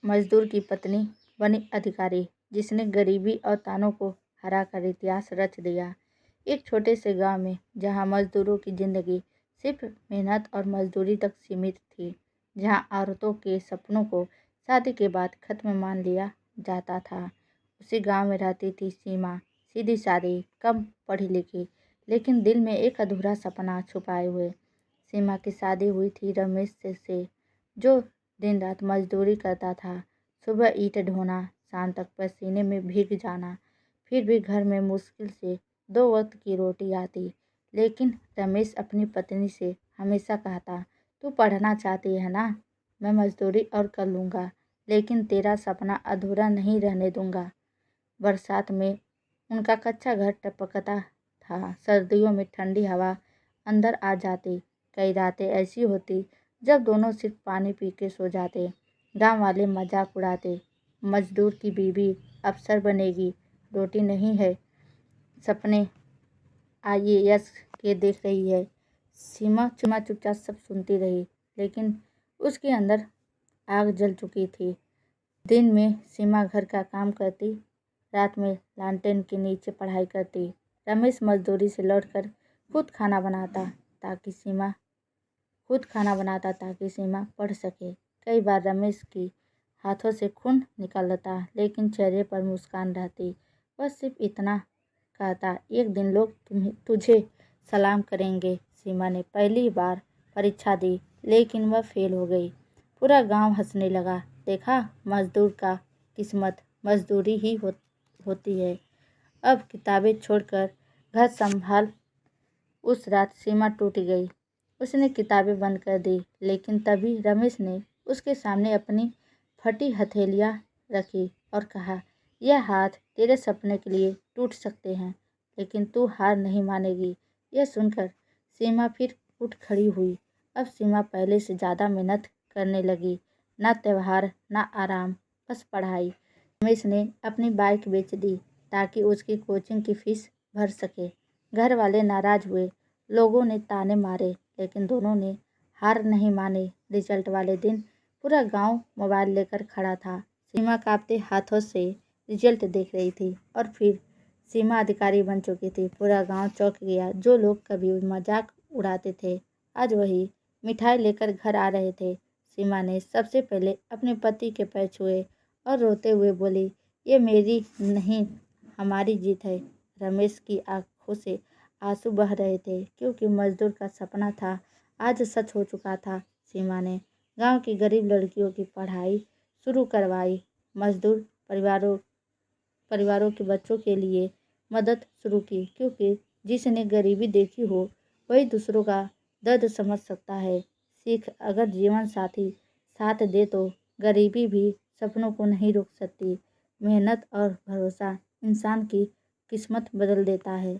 मजदूर की पत्नी बनी अधिकारी, जिसने गरीबी और तानों को हराकर इतिहास रच दिया। एक छोटे से गांव में जहां मजदूरों की जिंदगी सिर्फ मेहनत और मजदूरी तक सीमित थी, जहां औरतों के सपनों को शादी के बाद खत्म मान लिया जाता था, उसी गांव में रहती थी सीमा। सीधी सादी, कम पढ़ी लिखी, लेकिन दिल में एक अधूरा सपना छुपाए हुए। सीमा की शादी हुई थी रमेश से, जो दिन रात मजदूरी करता था। सुबह ईंट ढोना, शाम तक पसीने में भीग जाना। फिर भी घर में मुश्किल से 2 वक्त की रोटी आती। लेकिन रमेश अपनी पत्नी से हमेशा कहता, तू पढ़ना चाहती है ना, मैं मजदूरी और कर लूँगा, लेकिन तेरा सपना अधूरा नहीं रहने दूँगा। बरसात में उनका कच्चा घर टपकता था, सर्दियों में ठंडी हवा अंदर आ जाती। कई रातें ऐसी होती जब दोनों सिर्फ पानी पी के सो जाते। गांव वाले मजाक उड़ाते, मजदूर की बीवी अफसर बनेगी, रोटी नहीं है, सपने IAS के देख रही है। सीमा चुपचाप सब सुनती रही, लेकिन उसके अंदर आग जल चुकी थी। दिन में सीमा घर का काम करती, रात में लालटेन के नीचे पढ़ाई करती। रमेश मजदूरी से लौटकर खुद खाना बनाता ताकि सीमा पढ़ सके। कई बार रमेश की हाथों से खून निकलता, लेकिन चेहरे पर मुस्कान रहती। वह सिर्फ इतना कहता, एक दिन लोग तुझे सलाम करेंगे। सीमा ने पहली बार परीक्षा दी, लेकिन वह फेल हो गई। पूरा गांव हंसने लगा। देखा, मजदूर का किस्मत मजदूरी ही होती है। अब किताबें छोड़कर घर संभाल। उस रात सीमा टूट गई। उसने किताबें बंद कर दी, लेकिन तभी रमेश ने उसके सामने अपनी फटी हथेलियां रखी और कहा, यह हाथ तेरे सपने के लिए टूट सकते हैं, लेकिन तू हार नहीं मानेगी। यह सुनकर सीमा फिर उठ खड़ी हुई। अब सीमा पहले से ज़्यादा मेहनत करने लगी। ना त्योहार, ना आराम, बस पढ़ाई। रमेश ने अपनी बाइक बेच दी ताकि उसकी कोचिंग की फीस भर सके। घर वाले नाराज हुए, लोगों ने ताने मारे, लेकिन दोनों ने हार नहीं मानी। रिजल्ट वाले दिन पूरा गांव मोबाइल लेकर खड़ा था। सीमा कांपते हाथों से रिजल्ट देख रही थी और फिर सीमा अधिकारी बन चुकी थी। पूरा गांव चौंक गया। जो लोग कभी मजाक उड़ाते थे, आज वही मिठाई लेकर घर आ रहे थे। सीमा ने सबसे पहले अपने पति के पैर छुए और रोते हुए बोली, ये मेरी नहीं, हमारी जीत है। रमेश की आंखों से आंसू बह रहे थे, क्योंकि मजदूर का सपना था आज सच हो चुका था। सीमा ने गांव की गरीब लड़कियों की पढ़ाई शुरू करवाई। मजदूर परिवारों के बच्चों के लिए मदद शुरू की, क्योंकि जिसने गरीबी देखी हो वही दूसरों का दर्द समझ सकता है। सीख, अगर जीवन साथी साथ दे तो गरीबी भी सपनों को नहीं रोक सकती। मेहनत और भरोसा इंसान की किस्मत बदल देता है।